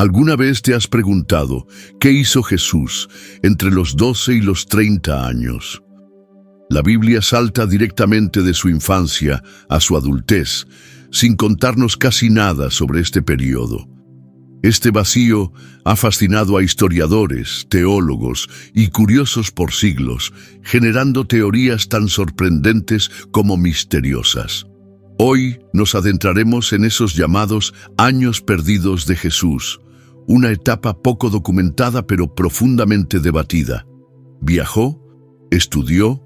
¿Alguna vez te has preguntado qué hizo Jesús entre los 12 y los 30 años? La Biblia salta directamente de su infancia a su adultez, sin contarnos casi nada sobre este periodo. Este vacío ha fascinado a historiadores, teólogos y curiosos por siglos, generando teorías tan sorprendentes como misteriosas. Hoy nos adentraremos en esos llamados años perdidos de Jesús, una etapa poco documentada pero profundamente debatida. ¿Viajó? ¿Estudió?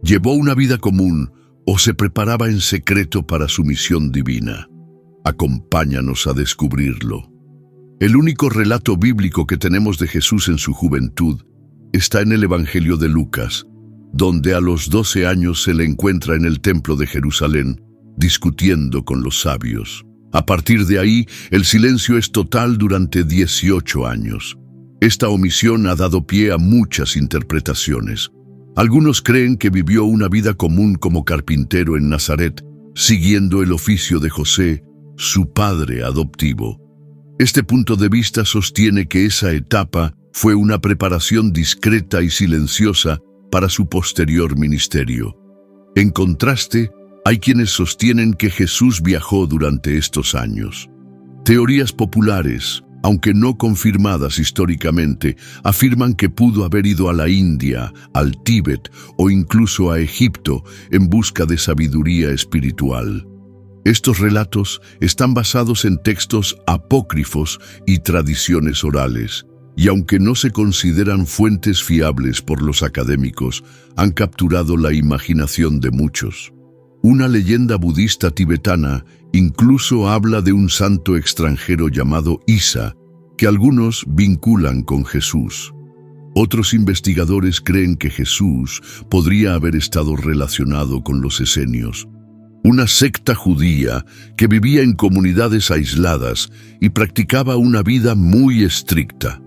¿Llevó una vida común o se preparaba en secreto para su misión divina? Acompáñanos a descubrirlo. El único relato bíblico que tenemos de Jesús en su juventud está en el Evangelio de Lucas, donde a los 12 años se le encuentra en el templo de Jerusalén, discutiendo con los sabios. A partir de ahí, el silencio es total durante 18 años. Esta omisión ha dado pie a muchas interpretaciones. Algunos creen que vivió una vida común como carpintero en Nazaret, siguiendo el oficio de José, su padre adoptivo. Este punto de vista sostiene que esa etapa fue una preparación discreta y silenciosa para su posterior ministerio. En contraste, hay quienes sostienen que Jesús viajó durante estos años. Teorías populares, aunque no confirmadas históricamente, afirman que pudo haber ido a la India, al Tíbet o incluso a Egipto en busca de sabiduría espiritual. Estos relatos están basados en textos apócrifos y tradiciones orales, y aunque no se consideran fuentes fiables por los académicos, han capturado la imaginación de muchos. Una leyenda budista tibetana incluso habla de un santo extranjero llamado Isa, que algunos vinculan con Jesús. Otros investigadores creen que Jesús podría haber estado relacionado con los esenios, una secta judía que vivía en comunidades aisladas y practicaba una vida muy estricta.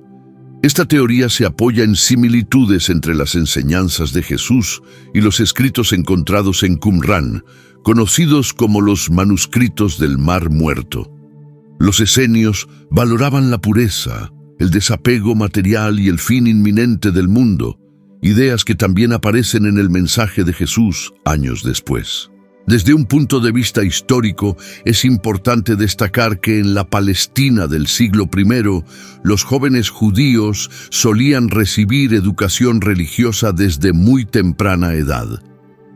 Esta teoría se apoya en similitudes entre las enseñanzas de Jesús y los escritos encontrados en Qumrán, conocidos como los manuscritos del Mar Muerto. Los esenios valoraban la pureza, el desapego material y el fin inminente del mundo, ideas que también aparecen en el mensaje de Jesús años después. Desde un punto de vista histórico, es importante destacar que en la Palestina del siglo I, los jóvenes judíos solían recibir educación religiosa desde muy temprana edad.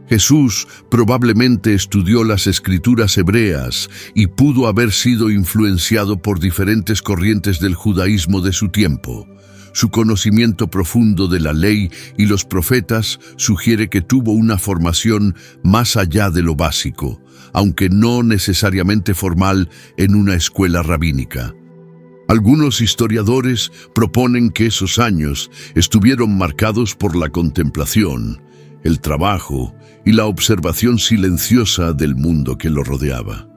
Jesús probablemente estudió las escrituras hebreas y pudo haber sido influenciado por diferentes corrientes del judaísmo de su tiempo. Su conocimiento profundo de la ley y los profetas sugiere que tuvo una formación más allá de lo básico, aunque no necesariamente formal en una escuela rabínica. Algunos historiadores proponen que esos años estuvieron marcados por la contemplación, el trabajo y la observación silenciosa del mundo que lo rodeaba.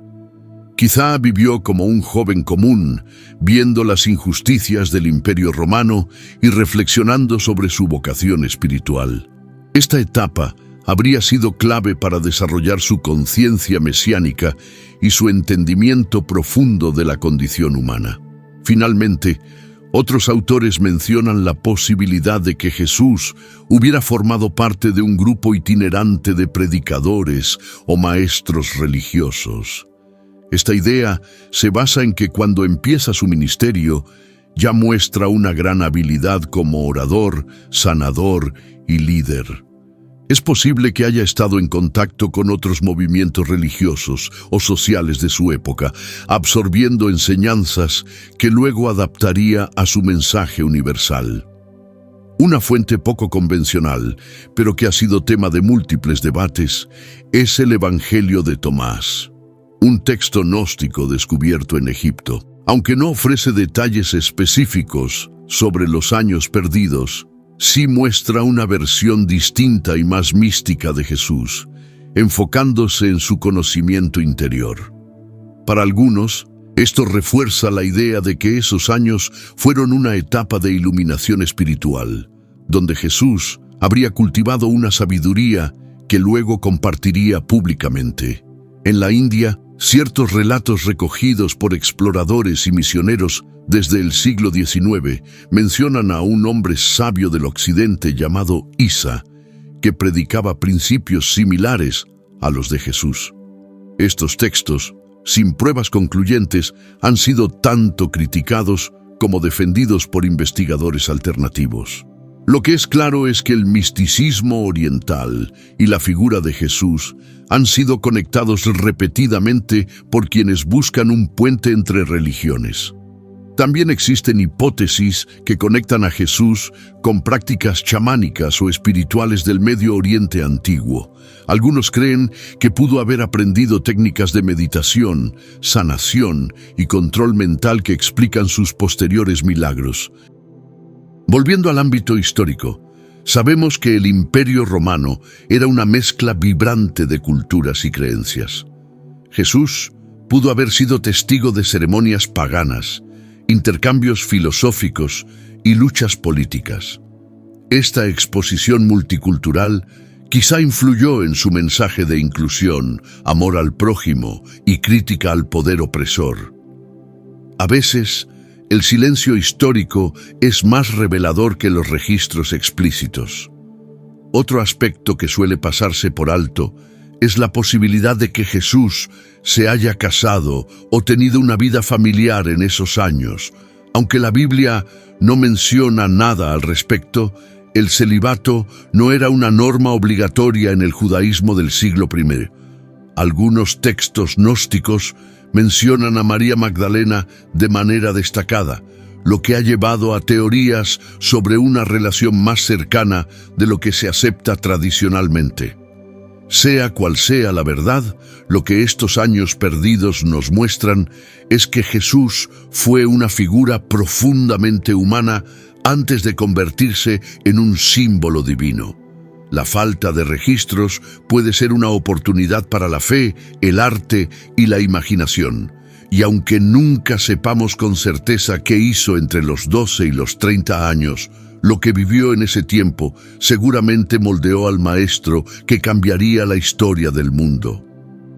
Quizá vivió como un joven común, viendo las injusticias del Imperio Romano y reflexionando sobre su vocación espiritual. Esta etapa habría sido clave para desarrollar su conciencia mesiánica y su entendimiento profundo de la condición humana. Finalmente, otros autores mencionan la posibilidad de que Jesús hubiera formado parte de un grupo itinerante de predicadores o maestros religiosos. Esta idea se basa en que cuando empieza su ministerio, ya muestra una gran habilidad como orador, sanador y líder. Es posible que haya estado en contacto con otros movimientos religiosos o sociales de su época, absorbiendo enseñanzas que luego adaptaría a su mensaje universal. Una fuente poco convencional, pero que ha sido tema de múltiples debates, es el Evangelio de Tomás, un texto gnóstico descubierto en Egipto. Aunque no ofrece detalles específicos sobre los años perdidos, sí muestra una versión distinta y más mística de Jesús, enfocándose en su conocimiento interior. Para algunos, esto refuerza la idea de que esos años fueron una etapa de iluminación espiritual, donde Jesús habría cultivado una sabiduría que luego compartiría públicamente. En la India, Ciertos relatos recogidos por exploradores y misioneros desde el siglo XIX mencionan a un hombre sabio del occidente llamado Isa, que predicaba principios similares a los de Jesús. Estos textos, sin pruebas concluyentes, han sido tanto criticados como defendidos por investigadores alternativos. Lo que es claro es que el misticismo oriental y la figura de Jesús han sido conectados repetidamente por quienes buscan un puente entre religiones. También existen hipótesis que conectan a Jesús con prácticas chamánicas o espirituales del Medio Oriente antiguo. Algunos creen que pudo haber aprendido técnicas de meditación, sanación y control mental que explican sus posteriores milagros. Volviendo al ámbito histórico, sabemos que el Imperio Romano era una mezcla vibrante de culturas y creencias. Jesús pudo haber sido testigo de ceremonias paganas, intercambios filosóficos y luchas políticas. Esta exposición multicultural quizá influyó en su mensaje de inclusión, amor al prójimo y crítica al poder opresor. A veces, el silencio histórico es más revelador que los registros explícitos. Otro aspecto que suele pasarse por alto es la posibilidad de que Jesús se haya casado o tenido una vida familiar en esos años. Aunque la Biblia no menciona nada al respecto, el celibato no era una norma obligatoria en el judaísmo del siglo I. Algunos textos gnósticos mencionan a María Magdalena de manera destacada, lo que ha llevado a teorías sobre una relación más cercana de lo que se acepta tradicionalmente. Sea cual sea la verdad, lo que estos años perdidos nos muestran es que Jesús fue una figura profundamente humana antes de convertirse en un símbolo divino. La falta de registros puede ser una oportunidad para la fe, el arte y la imaginación. Y aunque nunca sepamos con certeza qué hizo entre los 12 y los 30 años, lo que vivió en ese tiempo seguramente moldeó al Maestro que cambiaría la historia del mundo.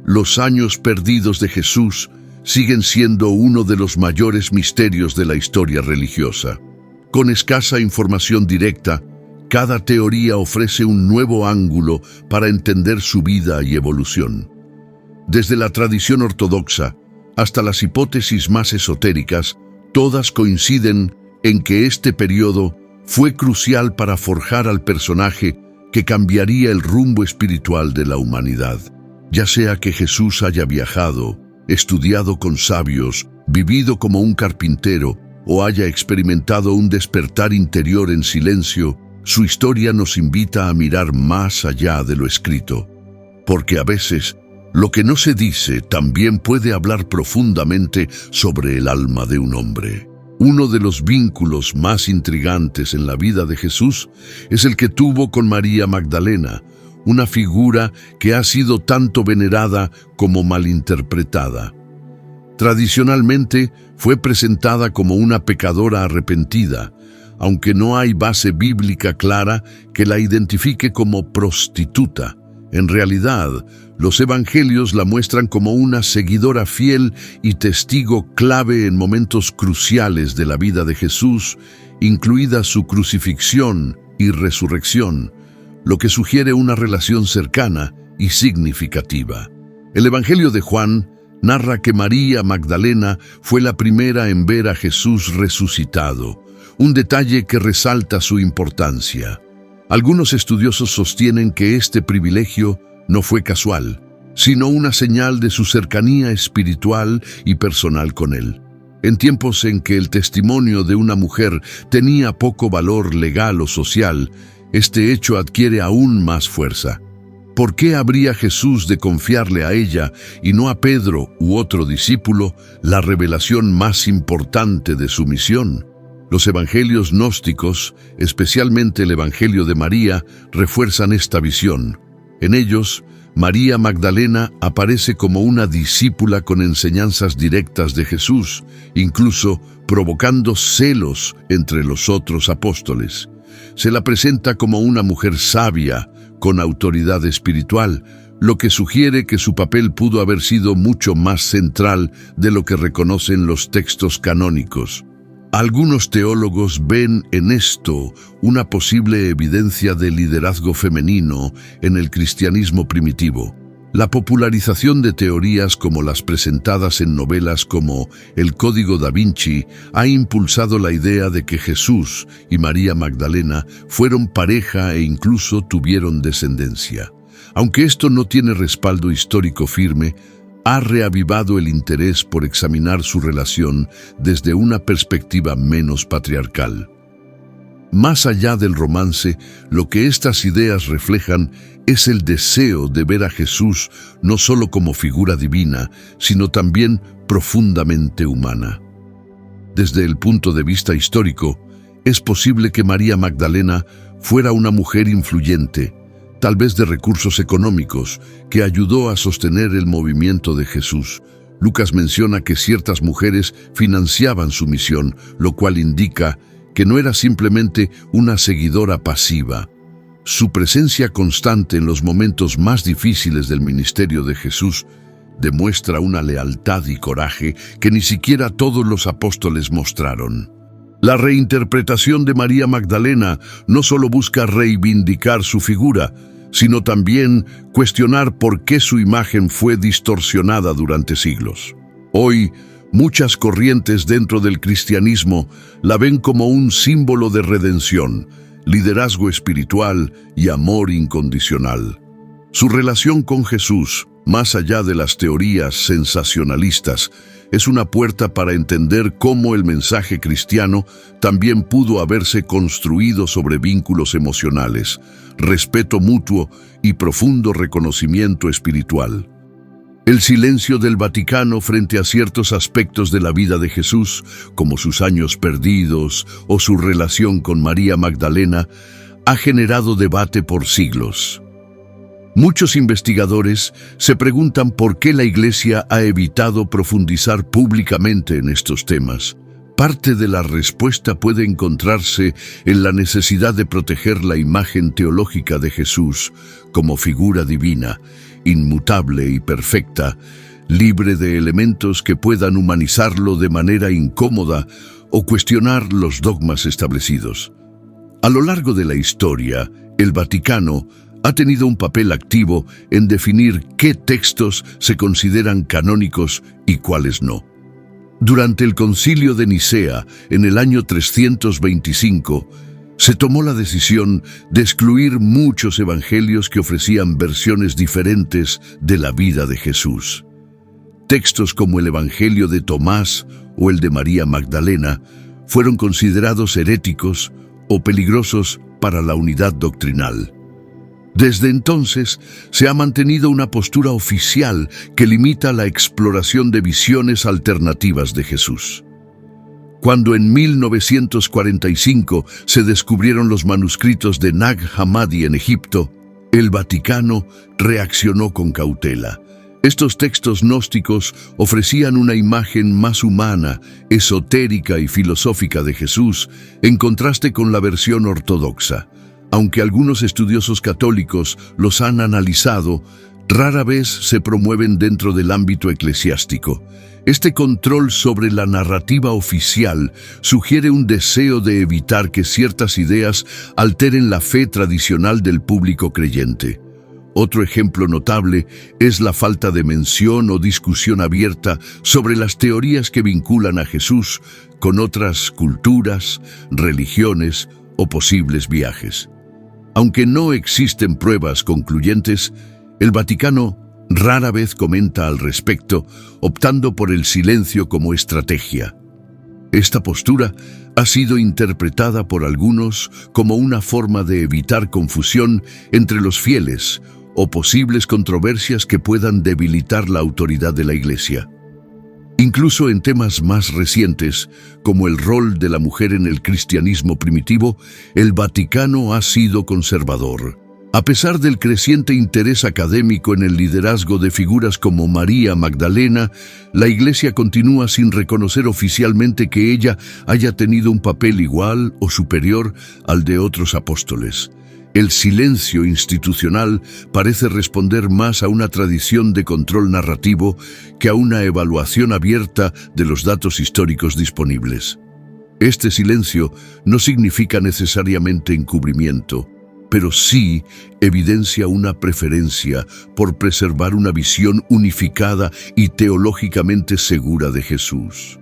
Los años perdidos de Jesús siguen siendo uno de los mayores misterios de la historia religiosa. Con escasa información directa, cada teoría ofrece un nuevo ángulo para entender su vida y evolución. Desde la tradición ortodoxa hasta las hipótesis más esotéricas, todas coinciden en que este periodo fue crucial para forjar al personaje que cambiaría el rumbo espiritual de la humanidad. Ya sea que Jesús haya viajado, estudiado con sabios, vivido como un carpintero o haya experimentado un despertar interior en silencio, su historia nos invita a mirar más allá de lo escrito, porque a veces lo que no se dice también puede hablar profundamente sobre el alma de un hombre. Uno de los vínculos más intrigantes en la vida de Jesús es el que tuvo con María Magdalena, una figura que ha sido tanto venerada como malinterpretada. Tradicionalmente fue presentada como una pecadora arrepentida, aunque no hay base bíblica clara que la identifique como prostituta. En realidad, los evangelios la muestran como una seguidora fiel y testigo clave en momentos cruciales de la vida de Jesús, incluida su crucifixión y resurrección, lo que sugiere una relación cercana y significativa. El Evangelio de Juan narra que María Magdalena fue la primera en ver a Jesús resucitado, un detalle que resalta su importancia. Algunos estudiosos sostienen que este privilegio no fue casual, sino una señal de su cercanía espiritual y personal con él. En tiempos en que el testimonio de una mujer tenía poco valor legal o social, este hecho adquiere aún más fuerza. ¿Por qué habría Jesús de confiarle a ella y no a Pedro u otro discípulo la revelación más importante de su misión? Los evangelios gnósticos, especialmente el Evangelio de María, refuerzan esta visión. En ellos, María Magdalena aparece como una discípula con enseñanzas directas de Jesús, incluso provocando celos entre los otros apóstoles. Se la presenta como una mujer sabia, con autoridad espiritual, lo que sugiere que su papel pudo haber sido mucho más central de lo que reconocen los textos canónicos. Algunos teólogos ven en esto una posible evidencia de liderazgo femenino en el cristianismo primitivo. La popularización de teorías como las presentadas en novelas como El Código da Vinci ha impulsado la idea de que Jesús y María Magdalena fueron pareja e incluso tuvieron descendencia. Aunque esto no tiene respaldo histórico firme, ha reavivado el interés por examinar su relación desde una perspectiva menos patriarcal. Más allá del romance, lo que estas ideas reflejan es el deseo de ver a Jesús no solo como figura divina, sino también profundamente humana. Desde el punto de vista histórico, es posible que María Magdalena fuera una mujer influyente, tal vez de recursos económicos, que ayudó a sostener el movimiento de Jesús. Lucas menciona que ciertas mujeres financiaban su misión, lo cual indica que no era simplemente una seguidora pasiva. Su presencia constante en los momentos más difíciles del ministerio de Jesús demuestra una lealtad y coraje que ni siquiera todos los apóstoles mostraron. La reinterpretación de María Magdalena no solo busca reivindicar su figura, sino también cuestionar por qué su imagen fue distorsionada durante siglos. Hoy, muchas corrientes dentro del cristianismo la ven como un símbolo de redención, liderazgo espiritual y amor incondicional. Su relación con Jesús, más allá de las teorías sensacionalistas, es una puerta para entender cómo el mensaje cristiano también pudo haberse construido sobre vínculos emocionales, respeto mutuo y profundo reconocimiento espiritual. El silencio del Vaticano frente a ciertos aspectos de la vida de Jesús, como sus años perdidos o su relación con María Magdalena, ha generado debate por siglos. Muchos investigadores se preguntan por qué la Iglesia ha evitado profundizar públicamente en estos temas. Parte de la respuesta puede encontrarse en la necesidad de proteger la imagen teológica de Jesús como figura divina, inmutable y perfecta, libre de elementos que puedan humanizarlo de manera incómoda o cuestionar los dogmas establecidos. A lo largo de la historia, el Vaticano ha tenido un papel activo en definir qué textos se consideran canónicos y cuáles no. Durante el Concilio de Nicea, en el año 325, se tomó la decisión de excluir muchos evangelios que ofrecían versiones diferentes de la vida de Jesús. Textos como el Evangelio de Tomás o el de María Magdalena fueron considerados heréticos o peligrosos para la unidad doctrinal. Desde entonces, se ha mantenido una postura oficial que limita la exploración de visiones alternativas de Jesús. Cuando en 1945 se descubrieron los manuscritos de Nag Hammadi en Egipto, el Vaticano reaccionó con cautela. Estos textos gnósticos ofrecían una imagen más humana, esotérica y filosófica de Jesús, en contraste con la versión ortodoxa. Aunque algunos estudiosos católicos los han analizado, rara vez se promueven dentro del ámbito eclesiástico. Este control sobre la narrativa oficial sugiere un deseo de evitar que ciertas ideas alteren la fe tradicional del público creyente. Otro ejemplo notable es la falta de mención o discusión abierta sobre las teorías que vinculan a Jesús con otras culturas, religiones o posibles viajes. Aunque no existen pruebas concluyentes, el Vaticano rara vez comenta al respecto, optando por el silencio como estrategia. Esta postura ha sido interpretada por algunos como una forma de evitar confusión entre los fieles o posibles controversias que puedan debilitar la autoridad de la Iglesia. Incluso en temas más recientes, como el rol de la mujer en el cristianismo primitivo, el Vaticano ha sido conservador. A pesar del creciente interés académico en el liderazgo de figuras como María Magdalena, la Iglesia continúa sin reconocer oficialmente que ella haya tenido un papel igual o superior al de otros apóstoles. El silencio institucional parece responder más a una tradición de control narrativo que a una evaluación abierta de los datos históricos disponibles. Este silencio no significa necesariamente encubrimiento, pero sí evidencia una preferencia por preservar una visión unificada y teológicamente segura de Jesús.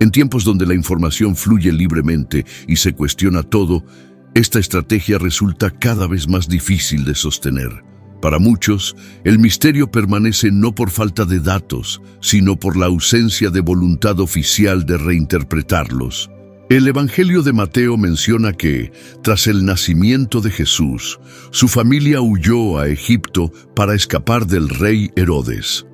En tiempos donde la información fluye libremente y se cuestiona todo, esta estrategia resulta cada vez más difícil de sostener. Para muchos, el misterio permanece no por falta de datos, sino por la ausencia de voluntad oficial de reinterpretarlos. El Evangelio de Mateo menciona que, tras el nacimiento de Jesús, su familia huyó a Egipto para escapar del rey Herodes.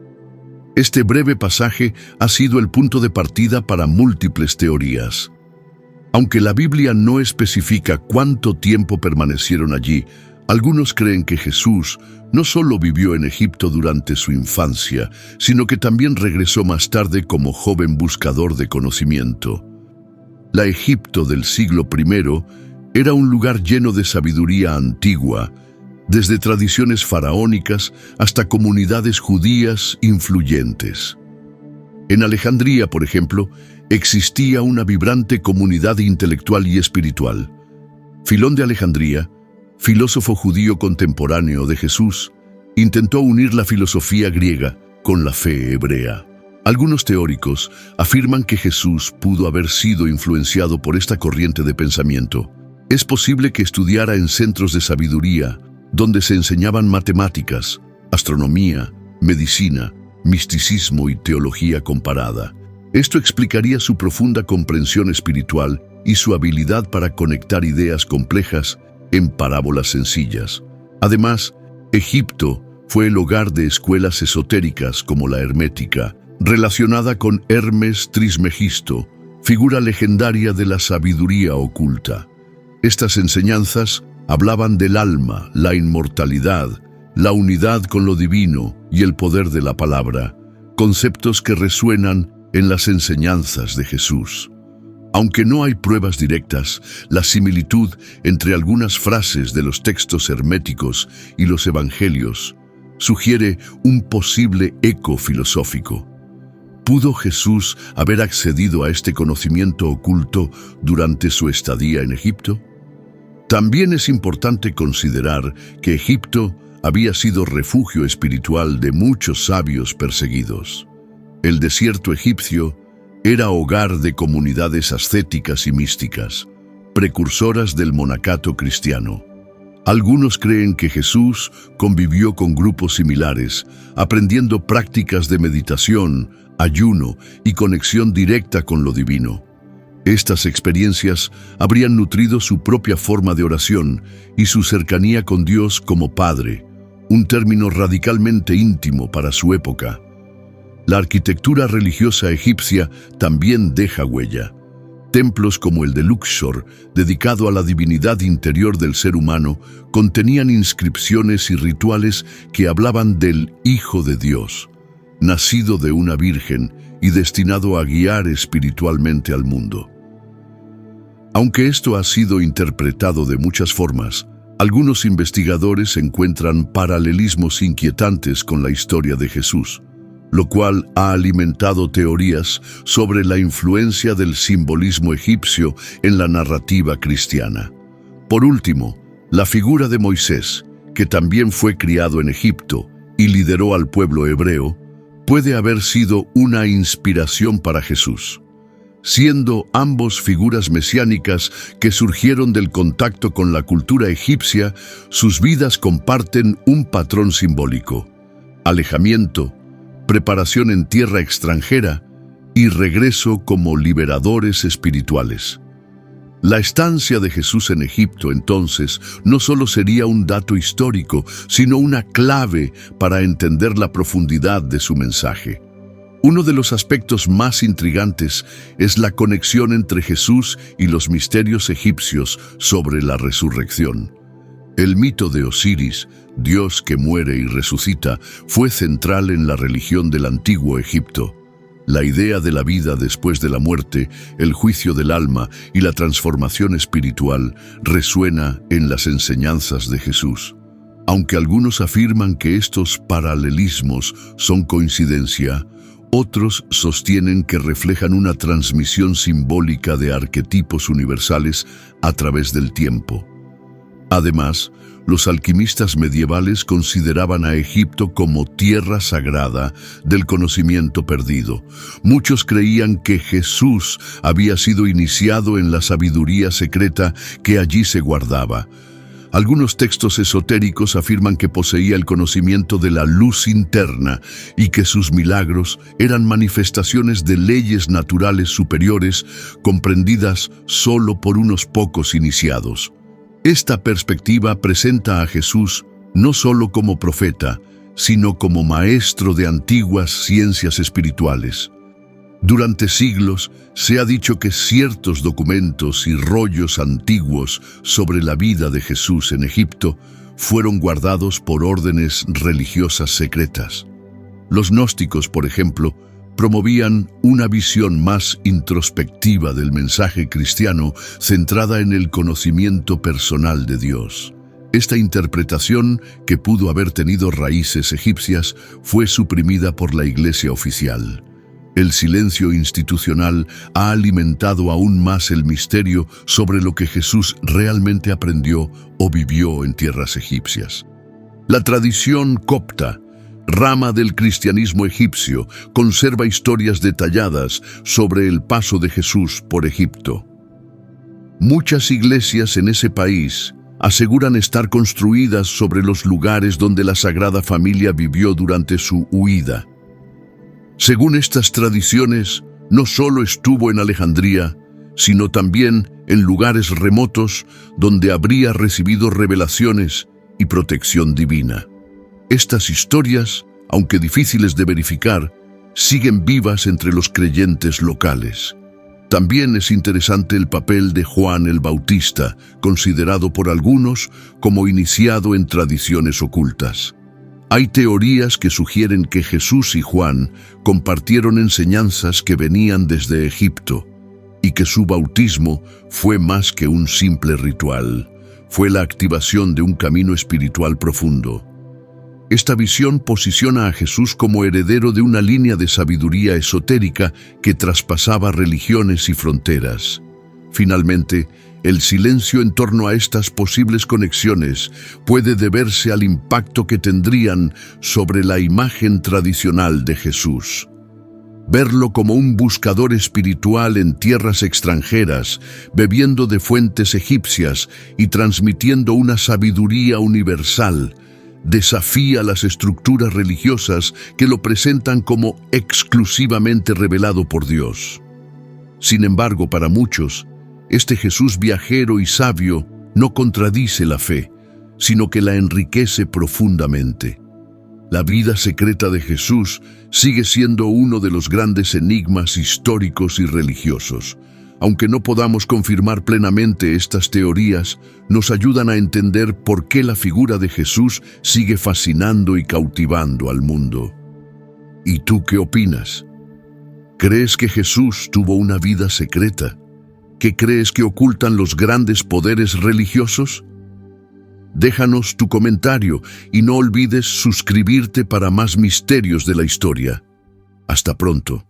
Este breve pasaje ha sido el punto de partida para múltiples teorías. Aunque la Biblia no especifica cuánto tiempo permanecieron allí, algunos creen que Jesús no solo vivió en Egipto durante su infancia, sino que también regresó más tarde como joven buscador de conocimiento. La Egipto del siglo I era un lugar lleno de sabiduría antigua, desde tradiciones faraónicas hasta comunidades judías influyentes. En Alejandría, por ejemplo, existía una vibrante comunidad intelectual y espiritual. Filón de Alejandría, filósofo judío contemporáneo de Jesús, intentó unir la filosofía griega con la fe hebrea. Algunos teóricos afirman que Jesús pudo haber sido influenciado por esta corriente de pensamiento. Es posible que estudiara en centros de sabiduría, donde se enseñaban matemáticas, astronomía, medicina, misticismo y teología comparada. Esto explicaría su profunda comprensión espiritual y su habilidad para conectar ideas complejas en parábolas sencillas. Además, Egipto fue el hogar de escuelas esotéricas como la hermética, relacionada con Hermes Trismegisto, figura legendaria de la sabiduría oculta. Estas enseñanzas hablaban del alma, la inmortalidad, la unidad con lo divino y el poder de la palabra, conceptos que resuenan en las enseñanzas de Jesús. Aunque no hay pruebas directas, la similitud entre algunas frases de los textos herméticos y los evangelios sugiere un posible eco filosófico. ¿Pudo Jesús haber accedido a este conocimiento oculto durante su estadía en Egipto? También es importante considerar que Egipto había sido refugio espiritual de muchos sabios perseguidos. El desierto egipcio era hogar de comunidades ascéticas y místicas, precursoras del monacato cristiano. Algunos creen que Jesús convivió con grupos similares, aprendiendo prácticas de meditación, ayuno y conexión directa con lo divino. Estas experiencias habrían nutrido su propia forma de oración y su cercanía con Dios como Padre, un término radicalmente íntimo para su época. La arquitectura religiosa egipcia también deja huella. Templos como el de Luxor, dedicado a la divinidad interior del ser humano, contenían inscripciones y rituales que hablaban del Hijo de Dios, nacido de una virgen y destinado a guiar espiritualmente al mundo. Aunque esto ha sido interpretado de muchas formas, algunos investigadores encuentran paralelismos inquietantes con la historia de Jesús, lo cual ha alimentado teorías sobre la influencia del simbolismo egipcio en la narrativa cristiana. Por último, la figura de Moisés, que también fue criado en Egipto y lideró al pueblo hebreo, puede haber sido una inspiración para Jesús. Siendo ambos figuras mesiánicas que surgieron del contacto con la cultura egipcia, sus vidas comparten un patrón simbólico: alejamiento, preparación en tierra extranjera y regreso como liberadores espirituales. La estancia de Jesús en Egipto, entonces, no solo sería un dato histórico, sino una clave para entender la profundidad de su mensaje. Uno de los aspectos más intrigantes es la conexión entre Jesús y los misterios egipcios sobre la resurrección. El mito de Osiris, Dios que muere y resucita, fue central en la religión del antiguo Egipto. La idea de la vida después de la muerte, el juicio del alma y la transformación espiritual resuena en las enseñanzas de Jesús. Aunque algunos afirman que estos paralelismos son coincidencia, otros sostienen que reflejan una transmisión simbólica de arquetipos universales a través del tiempo. Además, los alquimistas medievales consideraban a Egipto como tierra sagrada del conocimiento perdido. Muchos creían que Jesús había sido iniciado en la sabiduría secreta que allí se guardaba. Algunos textos esotéricos afirman que poseía el conocimiento de la luz interna y que sus milagros eran manifestaciones de leyes naturales superiores comprendidas solo por unos pocos iniciados. Esta perspectiva presenta a Jesús no solo como profeta, sino como maestro de antiguas ciencias espirituales. Durante siglos se ha dicho que ciertos documentos y rollos antiguos sobre la vida de Jesús en Egipto fueron guardados por órdenes religiosas secretas. Los gnósticos, por ejemplo, promovían una visión más introspectiva del mensaje cristiano centrada en el conocimiento personal de Dios. Esta interpretación, que pudo haber tenido raíces egipcias, fue suprimida por la Iglesia oficial. El silencio institucional ha alimentado aún más el misterio sobre lo que Jesús realmente aprendió o vivió en tierras egipcias. La tradición copta, rama del cristianismo egipcio, conserva historias detalladas sobre el paso de Jesús por Egipto. Muchas iglesias en ese país aseguran estar construidas sobre los lugares donde la Sagrada Familia vivió durante su huida. Según estas tradiciones, no solo estuvo en Alejandría, sino también en lugares remotos donde habría recibido revelaciones y protección divina. Estas historias, aunque difíciles de verificar, siguen vivas entre los creyentes locales. También es interesante el papel de Juan el Bautista, considerado por algunos como iniciado en tradiciones ocultas. Hay teorías que sugieren que Jesús y Juan compartieron enseñanzas que venían desde Egipto y que su bautismo fue más que un simple ritual, fue la activación de un camino espiritual profundo. Esta visión posiciona a Jesús como heredero de una línea de sabiduría esotérica que traspasaba religiones y fronteras. Finalmente, el silencio en torno a estas posibles conexiones puede deberse al impacto que tendrían sobre la imagen tradicional de Jesús. Verlo como un buscador espiritual en tierras extranjeras, bebiendo de fuentes egipcias y transmitiendo una sabiduría universal, desafía las estructuras religiosas que lo presentan como exclusivamente revelado por Dios. Sin embargo, para muchos, este Jesús viajero y sabio no contradice la fe, sino que la enriquece profundamente. La vida secreta de Jesús sigue siendo uno de los grandes enigmas históricos y religiosos. Aunque no podamos confirmar plenamente estas teorías, nos ayudan a entender por qué la figura de Jesús sigue fascinando y cautivando al mundo. ¿Y tú qué opinas? ¿Crees que Jesús tuvo una vida secreta? ¿Qué crees que ocultan los grandes poderes religiosos? Déjanos tu comentario y no olvides suscribirte para más misterios de la historia. Hasta pronto.